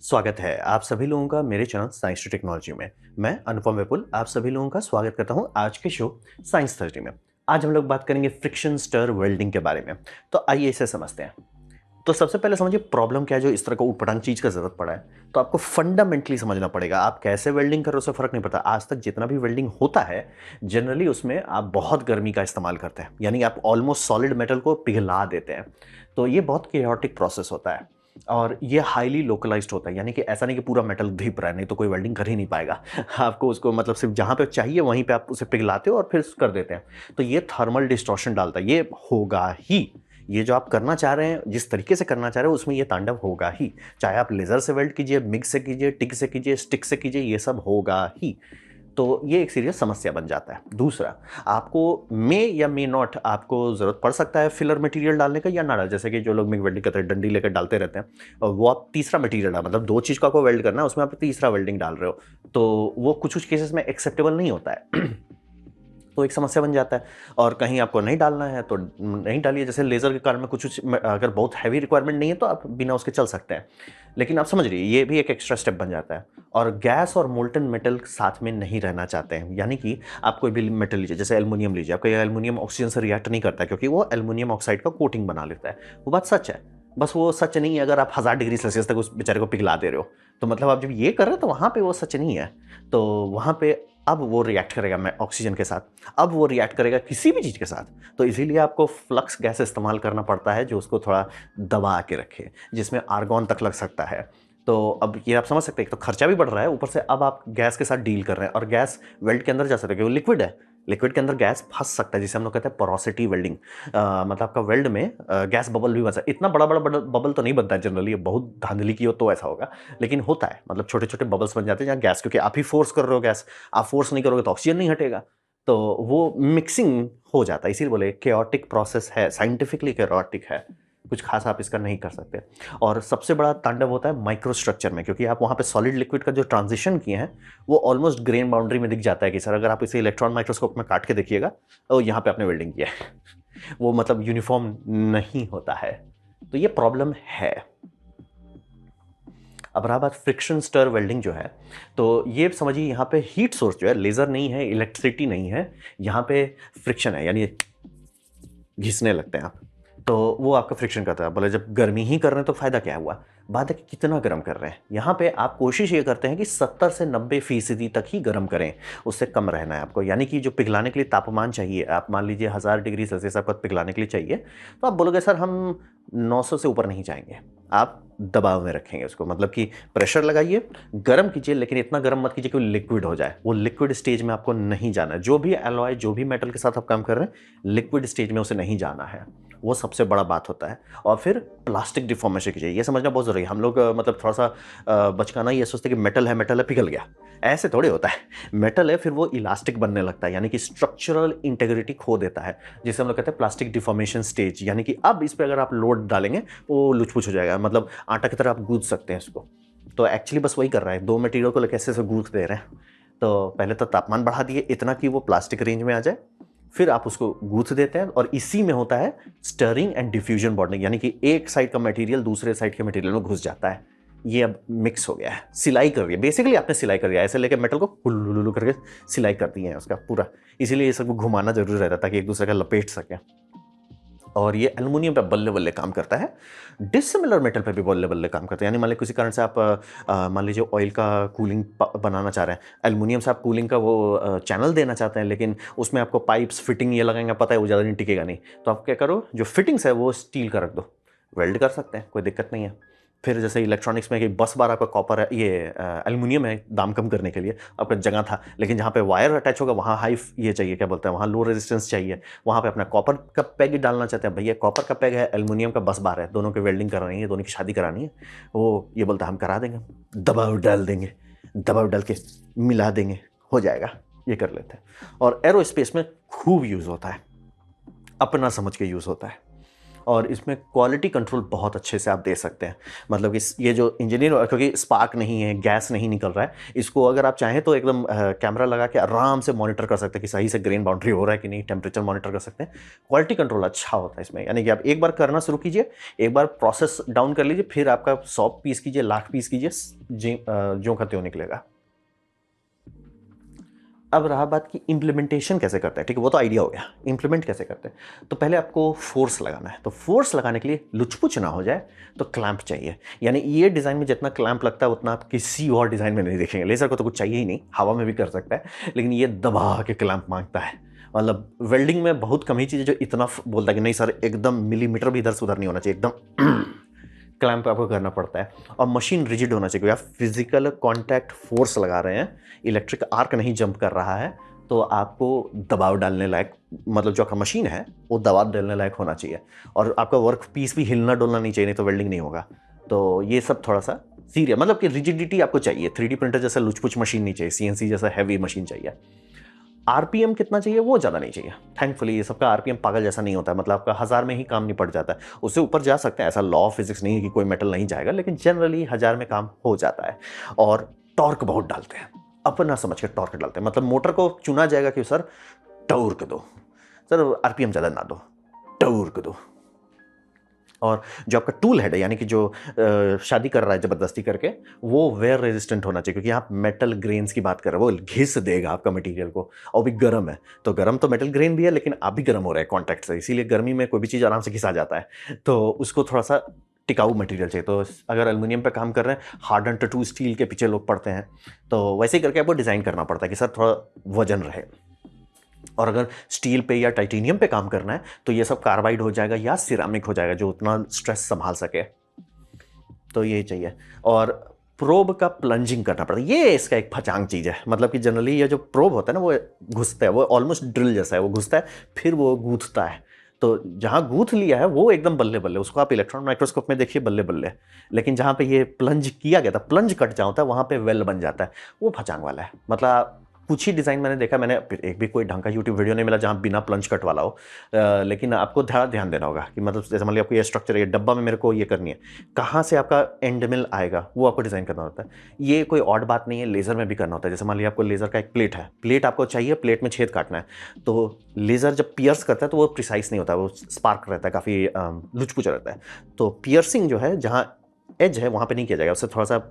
स्वागत है आप सभी लोगों का मेरे चैनल साइंस टू टेक्नोलॉजी में। मैं अनुपम विपुल आप सभी लोगों का स्वागत करता हूं आज के शो साइंस थर्सडे में। आज हम लोग बात करेंगे फ्रिक्शन स्टर वेल्डिंग के बारे में। तो आइए इसे समझते हैं। तो सबसे पहले समझिए प्रॉब्लम क्या है जो इस तरह का ऊटपटांग चीज का जरूरत पड़ा है। तो आपको फंडामेंटली समझना पड़ेगा आप कैसे वेल्डिंग कर रहे हो उससे फर्क नहीं पड़ता। आज तक जितना भी वेल्डिंग होता है जनरली उसमें आप बहुत गर्मी का इस्तेमाल करते हैं, यानी आप ऑलमोस्ट सॉलिड मेटल को पिघला देते हैं। तो ये बहुत केयोटिक प्रोसेस होता है और ये हाईली लोकलाइज्ड होता है, यानी कि ऐसा नहीं कि पूरा मेटल धीप रहा है, नहीं तो कोई वेल्डिंग कर ही नहीं पाएगा। आपको उसको मतलब सिर्फ जहाँ पे चाहिए वहीं पे आप उसे पिघलाते हो और फिर कर देते हैं। तो ये थर्मल डिस्टॉर्शन डालता है, ये होगा ही। ये जो आप करना चाह रहे हैं, जिस तरीके से करना चाह रहे हो उसमें ये तांडव होगा ही। चाहे आप लेजर से वेल्ड कीजिए, मिग से कीजिए, टिक से कीजिए, स्टिक से कीजिए, ये सब होगा ही। तो ये एक सीरियस समस्या बन जाता है। दूसरा, आपको मे या मे नॉट आपको ज़रूरत पड़ सकता है फिलर मटेरियल डालने का या ना डाल, जैसे कि जो लोग मिग वेल्डिंग करते हैं डंडी लेकर डालते रहते हैं और वो आप तीसरा मटेरियल डाल, मतलब दो चीज़ को आपको वेल्ड करना है उसमें आप तीसरा वेल्डिंग डाल रहे हो, तो वो कुछ कुछ केसेस में एक्सेप्टेबल नहीं होता है। तो एक समस्या बन जाता है। और कहीं आपको नहीं डालना है तो नहीं डालिए, जैसे लेज़र के कारण में कुछ कुछ अगर बहुत हैवी रिक्वायरमेंट नहीं है तो आप बिना उसके चल सकते हैं। लेकिन आप समझ रही ये भी एक एक्स्ट्रा स्टेप बन जाता है। और गैस और मोल्टन मेटल साथ में नहीं रहना चाहते हैं, यानी कि आप कोई भी मेटल लीजिए, जैसे एल्युमिनियम लीजिए, आपका एल्युमिनियम ऑक्सीजन से रिएक्ट नहीं करता क्योंकि वो एल्युमिनियम ऑक्साइड का कोटिंग बना लेता है। वो बात सच है, बस वो सच नहीं है अगर आप 1000 डिग्री सेल्सियस तक उस बेचारे को पिघला दे रहे हो। तो मतलब आप जब ये कर रहे हो तो वहाँ पे वो सच नहीं है। तो वहाँ पे अब वो रिएक्ट करेगा मैं ऑक्सीजन के साथ, अब वो रिएक्ट करेगा किसी भी चीज़ के साथ। तो इसीलिए आपको फ्लक्स गैस इस्तेमाल करना पड़ता है जो उसको थोड़ा दबा के रखे, जिसमें आर्गॉन तक लग सकता है। तो अब ये आप समझ सकते हैं, एक तो खर्चा भी बढ़ रहा है, ऊपर से अब आप गैस के साथ डील कर रहे हैं और गैस वेल्ड के अंदर जा सकता है क्योंकि वो लिक्विड है। लिक्विड के अंदर गैस फंस सकता है, जिसे हम लोग कहते हैं पोरोसिटी वेल्डिंग। मतलब आपका वेल्ड में गैस बबल भी बन सकता है। इतना बड़ा बड़ा बबल तो नहीं बनता है जनरली, बहुत धांधली की हो तो ऐसा होगा, लेकिन होता है। मतलब छोटे छोटे बबल्स बन जाते हैं जहाँ गैस, क्योंकि आप ही फोर्स कर रहे हो गैस, आप फोर्स नहीं करोगे तो ऑक्सीजन नहीं हटेगा। तो वो मिक्सिंग हो जाता है, इसीलिए बोले केओटिक प्रोसेस है, साइंटिफिकली केओटिक है, कुछ खास आप इसका नहीं कर सकते। और सबसे बड़ा तांडव होता है माइक्रो स्ट्रक्चर में, क्योंकि आप वहाँ पे सॉलिड लिक्विड का जो ट्रांजिशन किए हैं वो ऑलमोस्ट ग्रेन बाउंड्री में दिख जाता है कि सर अगर आप इसे इलेक्ट्रॉन माइक्रोस्कोप में काट के देखिएगा तो यहाँ पे आपने वेल्डिंग किया है। वो मतलब यूनिफॉर्म नहीं होता है। तो ये प्रॉब्लम है। अब रहा बात फ्रिक्शन स्टर वेल्डिंग जो है, तो ये समझिए यहाँ पे हीट सोर्स जो है, लेज़र नहीं है, इलेक्ट्रिसिटी नहीं है, यहाँ पे फ्रिक्शन है, यानी घिसने लगते हैं आप। तो वो आपका फ्रिक्शन करता है। बोले जब गर्मी ही कर रहे हैं तो फ़ायदा क्या हुआ। बात है कि कितना गर्म कर रहे हैं। यहाँ पे आप कोशिश ये करते हैं कि 70 से 90% तक ही गर्म करें, उससे कम रहना है आपको। यानी कि जो पिघलाने के लिए तापमान चाहिए, आप मान लीजिए 1000 डिग्री सेल्सियस आपको पिघलाने के लिए चाहिए, तो आप बोलोगे सर हम 900 से ऊपर नहीं जाएंगे। आप दबाव में रखेंगे उसको, मतलब कि प्रेशर लगाइए, गर्म कीजिए, लेकिन इतना गर्म मत कीजिए कि वो लिक्विड हो जाए। वो लिक्विड स्टेज में आपको नहीं जाना है। जो भी एलॉय, जो भी मेटल के साथ आप काम कर रहे हैं, लिक्विड स्टेज में उसे नहीं जाना है। वो सबसे बड़ा बात होता है। और फिर प्लास्टिक डिफॉर्मेशन कीजिए, ये समझना बहुत ज़रूरी है। हम लोग मतलब थोड़ा सा बचकाना ये सोचते हैं कि मेटल है पिघल गया, ऐसे थोड़े होता है। मेटल है फिर वो इलास्टिक बनने लगता है, यानी कि स्ट्रक्चरल इंटेग्रिटी खो देता है, जिसे हम लोग कहते हैं प्लास्टिक डिफॉर्मेशन स्टेज। यानी कि अब इस पर अगर आप लोड डालेंगे वो लुचपुच हो जाएगा, मतलब आटा की तरह आप गूंथ सकते हैं इसको। तो एक्चुअली बस वही कर रहा है, दो मटेरियल को लेकर ऐसे गूंथ दे रहे हैं। तो पहले तो तापमान बढ़ा दिए इतना कि वो प्लास्टिक रेंज में आ जाए, फिर आप उसको गूंथ देते हैं और इसी में होता है स्टरिंग एंड डिफ्यूजन बॉन्डिंग, यानी कि एक साइड का मटेरियल दूसरे साइड के मटेरियल में घुस जाता है। ये अब मिक्स हो गया है, सिलाई कर रही है, बेसिकली आपने सिलाई कर दिया, ऐसे लेके मेटल को हुल्लुल्लु करके सिलाई कर दी है उसका पूरा। इसीलिए ये सब घुमाना जरूरी रहता है ताकि एक दूसरे का लपेट सके। और ये एल्युमिनियम पे बल्ले बल्ले काम करता है, डिसिमिलर मेटल पे भी बल्ले बल्ले काम करता है। यानी मान लीजिए किसी कारण से आप मान लीजिए ऑयल का कूलिंग बनाना चाह रहे हैं, एल्युमिनियम से आप कूलिंग का वो चैनल देना चाहते हैं, लेकिन उसमें आपको पाइप्स फिटिंग ये लगाएंगे, पता है वो ज़्यादा नहीं टिकेगा नहीं, तो आप क्या करो, जो फिटिंग्स है वो स्टील का रख दो, वेल्ड कर सकते हैं, कोई दिक्कत नहीं है। फिर जैसे इलेक्ट्रॉनिक्स में कि बस बार आपका कॉपर है, ये एल्युमिनियम है, दाम कम करने के लिए आपका जगह था, लेकिन जहाँ पे वायर अटैच होगा वहाँ हाई ये चाहिए, क्या बोलते हैं, वहाँ लो रेजिस्टेंस चाहिए, वहाँ पे अपना कॉपर का पैग डालना चाहते हैं। भैया कॉपर का पैग है, एल्युमिनियम का बस बार है, दोनों की वेल्डिंग करानी है, दोनों की शादी करानी है, वो ये बोलता है हम करा देंगे, दबाव डाल देंगे, दबाव डाल के मिला देंगे, हो जाएगा, ये कर लेते हैं। और एरोस्पेस में खूब यूज़ होता है, अपना समझ के यूज़ होता है। और इसमें क्वालिटी कंट्रोल बहुत अच्छे से आप दे सकते हैं। मतलब कि ये जो इंजीनियर, क्योंकि स्पार्क नहीं है, गैस नहीं निकल रहा है, इसको अगर आप चाहें तो एकदम कैमरा लगा के आराम से मॉनिटर कर सकते हैं कि सही से ग्रेन बाउंड्री हो रहा है कि नहीं, टेम्परेचर मॉनिटर कर सकते हैं। क्वालिटी कंट्रोल अच्छा होता है इसमें, यानी कि आप एक बार करना शुरू कीजिए, एक बार प्रोसेस डाउन कर लीजिए, फिर आपका 100 पीस कीजिए, लाख पीस कीजिए, जो का त्यों निकलेगा। अब रहा बात कि इम्प्लीमेंटेशन कैसे करते हैं, ठीक है, वो तो आइडिया हो गया, इम्प्लीमेंट कैसे करते हैं। तो पहले आपको फोर्स लगाना है। तो फोर्स लगाने के लिए लुचपुच ना हो जाए तो क्लैंप चाहिए। यानी ये डिज़ाइन में जितना क्लैंप लगता है उतना आप किसी और डिज़ाइन में नहीं देखेंगे। लेज़र को तो कुछ चाहिए ही नहीं, हवा में भी कर सकता है, लेकिन ये दबा के क्लैंप मांगता है। मतलब वेल्डिंग में बहुत कम ही चीज़ें जो इतना बोलता है कि नहीं सर एकदम मिलीमीटर भी इधर से उधर नहीं होना चाहिए, एकदम क्लैंप आपको करना पड़ता है। और मशीन रिजिड होना चाहिए, क्योंकि आप फिजिकल कॉन्टैक्ट फोर्स लगा रहे हैं, इलेक्ट्रिक आर्क नहीं जंप कर रहा है, तो आपको दबाव डालने लायक, मतलब जो आपका मशीन है वो दबाव डालने लायक होना चाहिए। और आपका वर्क पीस भी हिलना डोलना नहीं चाहिए, नहीं तो वेल्डिंग नहीं होगा। तो ये सब थोड़ा सा सीरियस, मतलब कि रिजिडिटी आपको चाहिए। 3D प्रिंटर जैसा लुचपुच मशीन नहीं चाहिए, CNC जैसा हैवी मशीन चाहिए। आरपीएम कितना चाहिए वो ज़्यादा नहीं चाहिए। थैंकफुली ये सबका आरपीएम पागल जैसा नहीं होता है, मतलब आपका 1000 में ही काम निपट जाता है। उससे ऊपर जा सकते हैं, ऐसा लॉ ऑफ फिजिक्स नहीं है कि कोई मेटल नहीं जाएगा, लेकिन जनरली 1000 में काम हो जाता है। और टॉर्क बहुत डालते हैं, अपना समझ के टॉर्क डालते हैं। मतलब मोटर को चुना जाएगा कि सर टॉर्क दो, सर आरपीएम ज़्यादा ना दो, टॉर्क दो। और जो आपका टूल हेड है, यानी कि जो शादी कर रहा है ज़बरदस्ती करके, वो वेयर रेजिस्टेंट होना चाहिए, क्योंकि आप मेटल ग्रेन्स की बात कर रहे हो, वो घिस देगा आपका मटेरियल को। और भी गर्म है, तो गर्म तो मेटल ग्रेन भी है, लेकिन आप भी गर्म हो रहे हैं कॉन्टैक्ट से, इसीलिए गर्मी में कोई भी चीज़ आराम से घिसा जाता है। तो उसको थोड़ा सा टिकाऊ मटेरियल चाहिए। तो अगर एल्युमिनियम पे काम कर रहे हैं, हार्डन टू स्टील के पीछे लोग पड़ते हैं, तो वैसे ही करके आपको डिज़ाइन करना पड़ता है कि सर थोड़ा वजन रहे। और अगर स्टील पे या टाइटेनियम पे काम करना है तो ये सब कार्बाइड हो जाएगा या सिरामिक हो जाएगा, जो उतना स्ट्रेस संभाल सके। तो ये चाहिए। और प्रोब का प्लंजिंग करना पड़ता है, ये इसका एक फचांग चीज़ है। मतलब कि जनरली ये जो प्रोब होता है ना, वो घुसता है, वो ऑलमोस्ट ड्रिल जैसा है, वो घुसता है फिर वो गूंथता है। तो जहाँ गूंथ लिया है वो एकदम बल्ले बल्ले, उसको आप इलेक्ट्रॉन माइक्रोस्कोप में देखिए बल्ले बल्ले। लेकिन जहाँ पे ये प्लंज किया गया था, प्लंज कट जाता है, वहाँ पे वेल बन जाता है, वो फचांग वाला है। मतलब कुछ ही डिज़ाइन मैंने देखा, मैंने एक भी कोई ढंग का यूट्यूब वीडियो नहीं मिला जहाँ बिना प्लंज कट वाला हो। लेकिन आपको ध्यान देना होगा कि मतलब जैसे मान लिया आपको ये स्ट्रक्चर, ये डब्बा में मेरे को ये करनी है, कहाँ से आपका एंड मिल आएगा वो आपको डिज़ाइन करना होता है। ये कोई ऑड बात नहीं है, लेज़र में भी करना होता है। जैसे मान लिया आपको लेज़र का एक प्लेट है, प्लेट आपको चाहिए, प्लेट में छेद काटना है, तो लेज़र जब पियर्स करता है तो वो प्रिसाइज नहीं होता, वो स्पार्क रहता है, काफ़ी लुचपुच रहता है। तो पियर्सिंग जो है, जहाँ एज है वहाँ पे नहीं किया जाएगा, उससे थोड़ा सा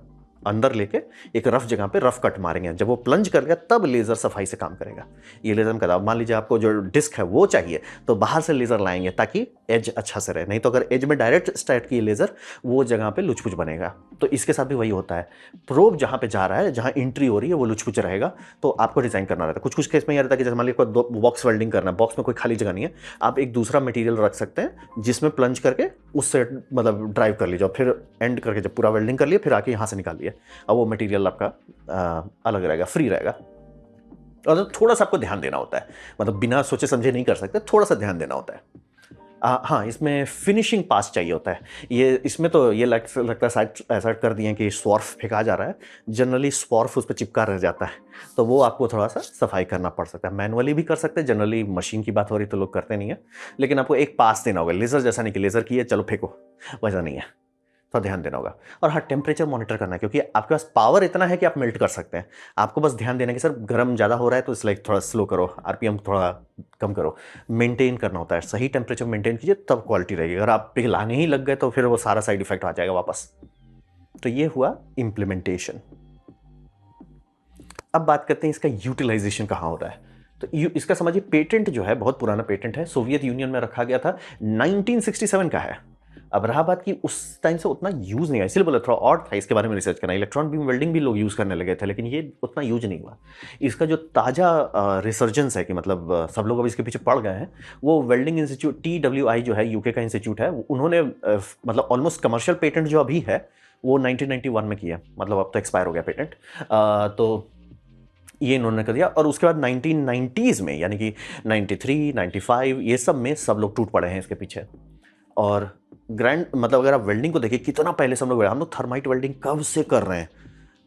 अंदर लेके एक रफ जगह पे रफ कट मारेंगे। जब वो प्लंज करेगा तब लेज़र सफाई से काम करेगा। ये लेज़र का मान लीजिए आपको जो डिस्क है वो चाहिए, तो बाहर से लेज़र लाएंगे ताकि एज अच्छा से रहे, नहीं तो अगर एज में डायरेक्ट स्टार्ट किए लेज़र, वो जगह पे लुचपुच बनेगा। तो इसके साथ भी वही होता है, प्रोब जहाँ पे जा रहा है, जहाँ एंट्री हो रही है, वो लुचपुच रहेगा, तो आपको डिज़ाइन करना रहता है। कुछ कुछ केस में यह रहता है कि जैसे मान लीजिए आपको बॉक्स वेल्डिंग करना है, बॉक्स में कोई खाली जगह नहीं है, आप एक दूसरा मटेरियल रख सकते हैं जिसमें प्लंज करके उससे मतलब ड्राइव कर लीजिए, और फिर एंड करके जब पूरा वेल्डिंग कर लिए फिर आके यहाँ से निकाल लिए, अब वो मटेरियल आपका अलग रहेगा, फ्री रहेगा। और तो थोड़ा सा आपको ध्यान देना होता है, मतलब बिना सोचे समझे नहीं कर सकते, थोड़ा सा ध्यान देना होता है। हाँ, इसमें फिनिशिंग पास चाहिए होता है। ये इसमें तो ये लगता है शायद ऐसा कर दिए कि स्वार्फ फेंका जा रहा है, जनरली स्वार्फ उस पर चिपका रह जाता है, तो वो आपको थोड़ा सा सफाई करना पड़ सकता है। मैनुअली भी कर सकते हैं, जनरली मशीन की बात हो रही तो लोग करते नहीं है, लेकिन आपको एक पास देना होगा। लेज़र जैसा नहीं कि लेज़र की है चलो फेंको, वैसा नहीं है, थोड़ा ध्यान देना होगा। और हाँ, टेम्परेचर मॉनिटर करना है, क्योंकि आपके पास पावर इतना है कि आप मेल्ट कर सकते हैं। आपको बस ध्यान देना है कि सर गर्म ज़्यादा हो रहा है तो इसलिए थोड़ा स्लो करो, आरपीएम थोड़ा कम करो, मेंटेन करना होता है। सही टेम्परेचर मेंटेन कीजिए तब क्वालिटी रहेगी। अगर आप पिघलाने ही लग गए तो फिर वो सारा साइड इफेक्ट आ जाएगा वापस। तो ये हुआ इम्प्लीमेंटेशन। अब बात करते हैं इसका यूटिलाइजेशन कहाँ हो रहा है। तो इसका समझिए, पेटेंट जो है बहुत पुराना पेटेंट है, सोवियत यूनियन में रखा गया था, 1967 का है। अब रहा बात कि उस टाइम से उतना यूज़ नहीं है, इसलिए बोला थोड़ा और था इसके बारे में रिसर्च करना। इलेक्ट्रॉन बीम वेल्डिंग भी लोग यूज़ करने लगे थे, लेकिन ये उतना यूज नहीं हुआ। इसका जो ताज़ा रिसर्जेंस है कि मतलब सब लोग अब इसके पीछे पड़ गए हैं, वो वेल्डिंग इंस्टीट्यूट TWI जो है, यूके का इंस्टीट्यूट है, उन्होंने मतलब ऑलमोस्ट कमर्शियल पेटेंट जो अभी है वो 1991 में किया, मतलब अब तो एक्सपायर हो गया पेटेंट। तो ये इन्होंने कर दिया। और उसके बाद 1990s में, यानी कि 93, 95, ये सब में सब लोग टूट पड़े हैं इसके पीछे। और ग्रैंड मतलब अगर आप वेल्डिंग को देखिए, कितना पहले से हम लोग थर्माइट वेल्डिंग कब से कर रहे हैं,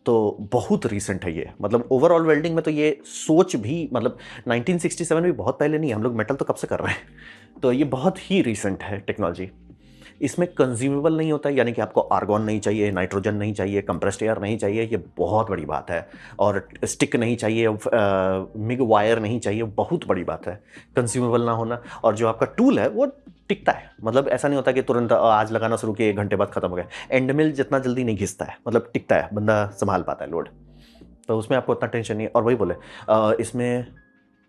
तो बहुत रीसेंट है ये। मतलब ओवरऑल वेल्डिंग में तो ये सोच भी मतलब 1967 भी बहुत पहले नहीं है, हम लोग मेटल तो कब से कर रहे हैं। तो ये बहुत ही रिसेंट है टेक्नोलॉजी। इसमें कंज्यूमेबल नहीं होता है, यानी कि आपको आर्गॉन नहीं चाहिए, नाइट्रोजन नहीं चाहिए, कंप्रेस्ड एयर नहीं चाहिए, ये बहुत बड़ी बात है। और स्टिक नहीं चाहिए, मिग वायर नहीं चाहिए, बहुत बड़ी बात है कंज्यूमेबल ना होना। और जो आपका टूल है वो टिकता है, मतलब ऐसा नहीं होता कि तुरंत आज लगाना शुरू किए 1 घंटे बाद खत्म हो गया। एंड मिल जितना जल्दी नहीं घिसता है, मतलब टिकता है, बंदा संभाल पाता है लोड, तो उसमें आपको उतना टेंशन नहीं है। और वही बोले इसमें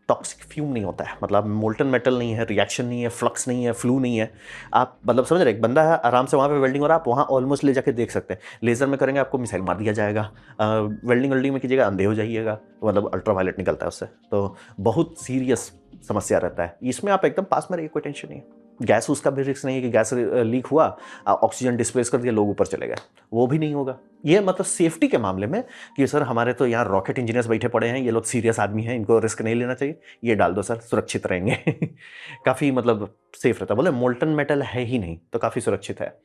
टॉक्सिक फ्यूम नहीं होता है, मतलब मोल्टन मेटल नहीं है, रिएक्शन नहीं है, फ्लक्स नहीं है, फ्लू नहीं है। आप मतलब समझ रहे, एक बंदा है आराम से वहाँ पे वेल्डिंग और आप वहाँ ऑलमोस्ट ले जाके देख सकते हैं। लेज़र में करेंगे आपको मिसाइल मार दिया जाएगा, वेल्डिंग में कीजिएगा अंधे हो जाइएगा, मतलब अल्ट्रावायलेट निकलता है उससे, तो बहुत सीरियस समस्या रहता है। इसमें आप एकदम पास में रहिए, कोई टेंशन नहीं है। गैस उसका भी रिस्क नहीं है कि गैस लीक हुआ, ऑक्सीजन डिस्प्लेस कर दिया, लोग ऊपर चले गए, वो भी नहीं होगा। ये मतलब सेफ्टी के मामले में कि सर हमारे तो यहाँ रॉकेट इंजीनियर्स बैठे पड़े हैं, ये लोग सीरियस आदमी हैं, इनको रिस्क नहीं लेना चाहिए, ये डाल दो सर, सुरक्षित रहेंगे। काफ़ी मतलब सेफ रहता है। बोले मोल्टन मेटल है ही नहीं तो काफ़ी सुरक्षित है।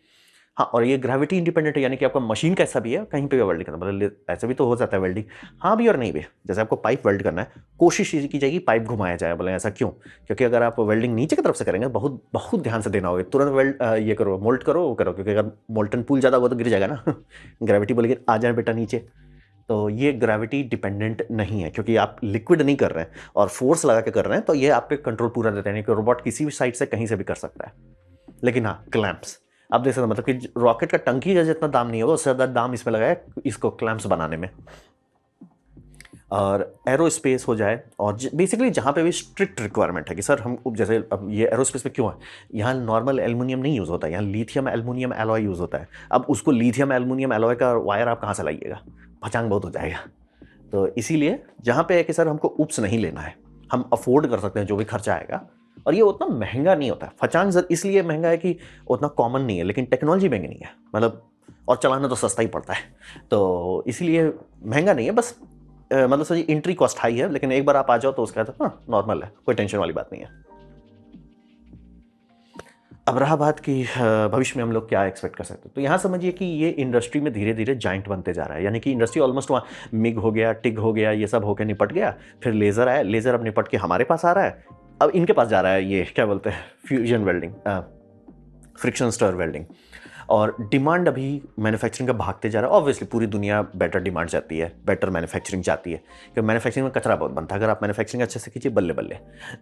हाँ, और ये ग्रेविटी इंडिपेंडेंट है, यानी कि आपका मशीन कैसा भी है कहीं पे भी वेल्डिंग करना, मतलब ऐसे भी तो हो जाता है वेल्डिंग, हाँ भी और नहीं भी। जैसे आपको पाइप वेल्ड करना है, कोशिश ये की जाएगी पाइप घुमाया जाए। बोले ऐसा क्यों? क्योंकि अगर आप वेल्डिंग नीचे की तरफ से करेंगे, बहुत बहुत ध्यान से देना होगा, तुरंत वेल्ड ये करो, मोल्ट करो, वो करो, क्योंकि अगर मोल्टन पूल ज़्यादा हुआ तो गिर जाएगा ना। ग्रेविटी बोलेगी आ जाए बेटा नीचे। तो ये ग्रेविटी डिपेंडेंट नहीं है, क्योंकि आप लिक्विड नहीं कर रहे हैं और फोर्स लगा के कर रहे हैं, तो ये आपके कंट्रोल पूरा देते हैं कि रोबोट किसी भी साइड से कहीं से भी कर सकता है। लेकिन हाँ, क्लैंप्स आप देख सकते, मतलब कि रॉकेट का टंकी का जितना दाम नहीं होगा उससे ज़्यादा दाम इसमें लगा है इसको क्लैंप्स बनाने में। और एरोस्पेस हो जाए, और बेसिकली जहाँ पे भी स्ट्रिक्ट रिक्वायरमेंट है कि सर हम जैसे अब ये एरोस्पेस में क्यों है, यहाँ नॉर्मल एल्युमिनियम नहीं यूज़ होता है, यहाँ लिथियम एल्युमिनियम एलॉय यूज़ होता है। अब उसको लिथियम एल्युमिनियम एलॉय का वायर आप कहाँ से लाइएगा, भचांग बहुत हो जाएगा। तो इसीलिए जहाँ पे है कि सर हमको उप्स नहीं लेना है, हम अफोर्ड कर सकते हैं जो भी खर्चा आएगा, और ये उतना महंगा नहीं होता है। फचांग इसलिए महंगा है कि उतना कॉमन नहीं है, लेकिन टेक्नोलॉजी महंगी नहीं है, मतलब और चलाना तो सस्ता ही पड़ता है, तो इसीलिए महंगा नहीं है। बस मतलब सर एंट्री कॉस्ट हाई है, लेकिन एक बार आप आ जाओ तो उसका तो हाँ नॉर्मल है, कोई टेंशन वाली बात नहीं है। अब रहा बात कि भविष्य में हम लोग क्या एक्सपेक्ट कर सकते हैं, तो यहाँ समझिए कि ये इंडस्ट्री में धीरे धीरे जाइंट बनते जा रहा है, यानी कि इंडस्ट्री ऑलमोस्ट वहाँ मिग हो गया, टिग हो गया, ये सब होकर निपट गया। फिर लेज़र आया, लेज़र अब निपट के हमारे पास आ रहा है, अब इनके पास जा रहा है, ये क्या बोलते हैं, fusion welding, friction stir welding. और डिमांड अभी मैन्युफैक्चरिंग का भागते जा रहा है। ऑब्वियसली पूरी दुनिया बेटर डिमांड चाहती है, बेटर मैन्युफैक्चरिंग चाहती है, क्योंकि मैन्युफैक्चरिंग में कचरा बहुत बनता है। अगर आप मैन्युफैक्चरिंग अच्छे से कीजिए, बल्ले बल्ले,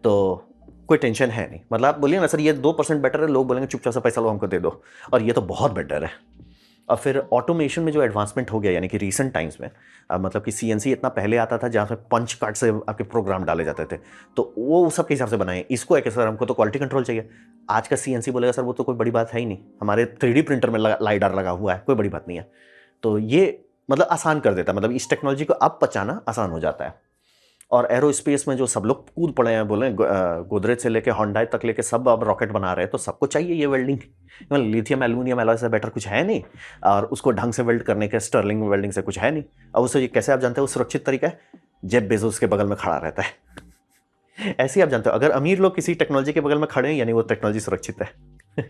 तो कोई टेंशन है नहीं। मतलब आप बोलिए ना सर ये 2% बेटर है, लोग बोलेंगे चुपचाप से पैसा लो हमको दे दो, और ये तो बहुत बेटर है। और फिर ऑटोमेशन में जो एडवांसमेंट हो गया, यानी कि रीसेंट टाइम्स में, मतलब कि सीएनसी इतना पहले आता था जहाँ पे पंच कार्ड से आपके प्रोग्राम डाले जाते थे, तो वो सब के हिसाब से बनाए। इसको है कि सर हमको तो क्वालिटी कंट्रोल चाहिए। आज का सीएनसी बोलेगा सर वो तो कोई बड़ी बात है ही नहीं, हमारे 3D प्रिंटर में लाइडार लगा हुआ है, कोई बड़ी बात नहीं है। तो ये मतलब आसान कर देता है, मतलब इस टेक्नोलॉजी को अब पचाना आसान हो जाता है। और एरोस्पेस में जो सब लोग कूद पड़े हैं, बोले गोदरेज से लेके होंडा तक लेके सब अब रॉकेट बना रहे हैं, तो सबको चाहिए ये वेल्डिंग। लिथियम एल्युमिनियम एलॉय से बेटर कुछ है नहीं, और उसको ढंग से वेल्ड करने के स्टर्लिंग वेल्डिंग से कुछ है नहीं। और उससे कैसे आप जानते हो सुरक्षित तरीका है, जेफ बेजोस के बगल में खड़ा रहता है। ऐसे ही आप जानते हो अगर अमीर लोग किसी टेक्नोलॉजी के बगल में खड़े हैं, यानी वो टेक्नोलॉजी सुरक्षित है।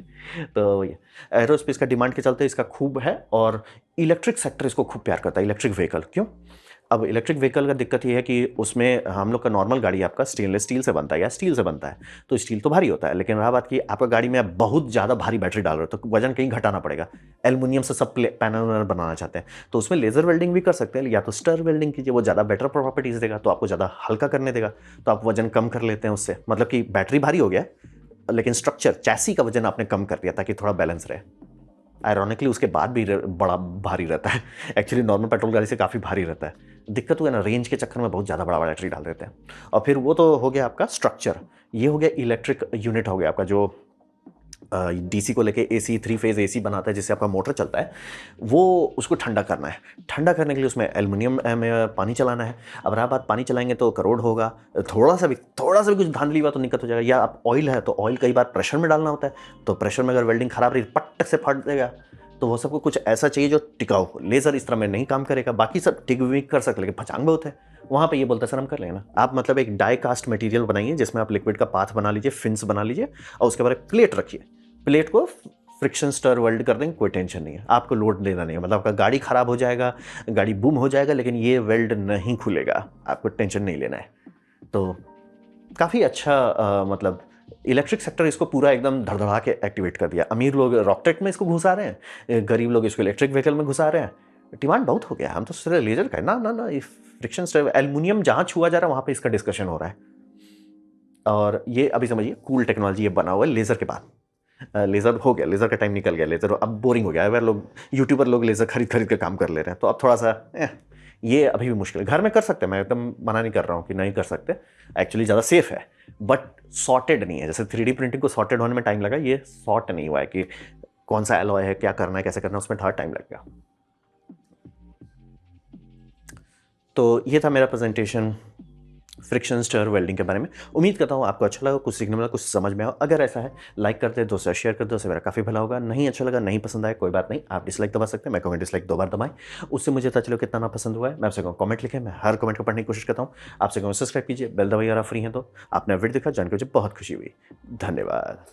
तो ये एरोस्पेस का डिमांड के चलते इसका खूब है, और इलेक्ट्रिक सेक्टर इसको खूब प्यार करता है, इलेक्ट्रिक व्हीकल। क्यों? अब इलेक्ट्रिक व्हीकल का दिक्कत ये है कि उसमें हम लोग का नॉर्मल गाड़ी आपका स्टेनलेस स्टील से बनता है या स्टील से बनता है, तो स्टील तो भारी होता है, लेकिन रहा बात कि आपका गाड़ी में आप बहुत ज़्यादा भारी बैटरी डाल रहे हो, तो वजन कहीं घटाना पड़ेगा। एल्युमिनियम से सब पैनल बनाना चाहते हैं, तो उसमें लेज़र वेल्डिंग भी कर सकते हैं, या तो स्टर वेल्डिंग कीजिए, वो ज़्यादा बेटर प्रॉपर्टीज़ देगा, तो आपको ज़्यादा हल्का करने देगा, तो आप वजन कम कर लेते हैं उससे। मतलब कि बैटरी भारी हो गया, लेकिन स्ट्रक्चर चैसी का वजन आपने कम कर दिया ताकि थोड़ा बैलेंस रहे। आयरॉनिकली उसके बाद भी बड़ा भारी रहता है, एक्चुअली नॉर्मल पेट्रोल गाड़ी से काफ़ी भारी रहता है। दिक्कत हुआ ना, रेंज के चक्कर में बहुत ज़्यादा बड़ा बैटरी डाल देते हैं। और फिर वो तो हो गया आपका स्ट्रक्चर, ये हो गया इलेक्ट्रिक यूनिट हो गया आपका, जो डीसी को लेके एसी 3 फेज एसी बनाता है, जिससे आपका मोटर चलता है, वो उसको ठंडा करना है। ठंडा करने के लिए उसमें एल्युमिनियम में पानी चलाना है। अब रहा बात, पानी चलाएंगे तो करोड़ होगा, थोड़ा सा भी कुछ धांधली हुआ तो दिक्कत हो जाएगा। या आप ऑयल है तो ऑयल कई बार प्रेशर में डालना होता है, तो प्रेशर में अगर वेल्डिंग खराब रही पट से फट देगा, तो वो सबको कुछ ऐसा चाहिए जो टिकाऊ हो। लेज़र इस तरह में नहीं काम करेगा, बाकी सब टिक विक कर सकते, लेकिन फचांग बहुत है। वहाँ पे ये बोलता है सर हम कर लेंगे ना, आप मतलब एक डाई कास्ट मटेरियल बनाइए जिसमें आप लिक्विड का पाथ बना लीजिए, फिन्स बना लीजिए, और उसके बाद प्लेट रखिए, प्लेट को फ्रिक्शन स्टर वेल्ड कर देंगे, कोई टेंशन नहीं है, आपको लोड लेना नहीं है। मतलब आपका गाड़ी खराब हो जाएगा, गाड़ी बूम हो जाएगा, लेकिन ये वेल्ड नहीं खुलेगा, आपको टेंशन नहीं लेना है। तो काफ़ी अच्छा मतलब इलेक्ट्रिक सेक्टर इसको पूरा एकदम धड़धड़ा के एक्टिवेट कर दिया। अमीर लोग रॉकेट में इसको घुसा रहे हैं, गरीब लोग इसको इलेक्ट्रिक व्हीकल में घुसा रहे हैं। डिमांड बहुत हो गया, हम तो सिर्फ लेजर का है ना ना ना, फ्रिक्शन स्टर एल्युमिनियम जहाँ छुआ जा रहा है वहाँ पे इसका डिस्कशन हो रहा है। और ये अभी समझिए कूल टेक्नोलॉजी ये बना हुआ है लेज़र के बाद। लेज़र हो गया, लेज़र का टाइम निकल गया, लेज़र अब बोरिंग हो गया है। लोग यूट्यूबर लोग लेज़र खरीद खरीद के काम कर ले रहे हैं, तो अब थोड़ा सा ये अभी भी मुश्किल है। घर में कर सकते हैं, मैं एकदम मना नहीं कर रहा हूँ कि नहीं कर सकते, एक्चुअली ज़्यादा सेफ है, बट सॉर्टेड नहीं है। जैसे 3D प्रिंटिंग को सॉर्टेड होने में टाइम लगा, ये सॉर्ट नहीं हुआ है कि कौन सा एलॉय है, क्या करना है, कैसे करना है, उसमें थोड़ा टाइम लगेगा। तो ये था मेरा प्रेजेंटेशन फ्रिक्शन स्टर वेल्डिंग के बारे में। उम्मीद करता हूँ आपको अच्छा लगा, कुछ सीखने मिला, कुछ समझ में आओ। अगर ऐसा है लाइक कर दे, दोस्तों शेयर कर दो, उससे मेरा काफ़ी भला होगा। नहीं अच्छा लगा, नहीं पसंद आया, कोई बात नहीं, आप डिसलाइक दबा सकते हैं। मैं कहूँगा डिसलाइक 2 बार दबाएं, उससे मुझे पता चलो कितना ना पसंद हुआ है। मैं आपसे कहूँ कमेंट लिखें, मैं हर कमेंट को पढ़ने की कोशिश करता हूँ। आपसे कहूँ सब्सक्राइब कीजिए, बेल दबाइए अगर आप फ्री हैं तो। आपने वीडियो देखा, जान के मुझे बहुत खुशी हुई। धन्यवाद।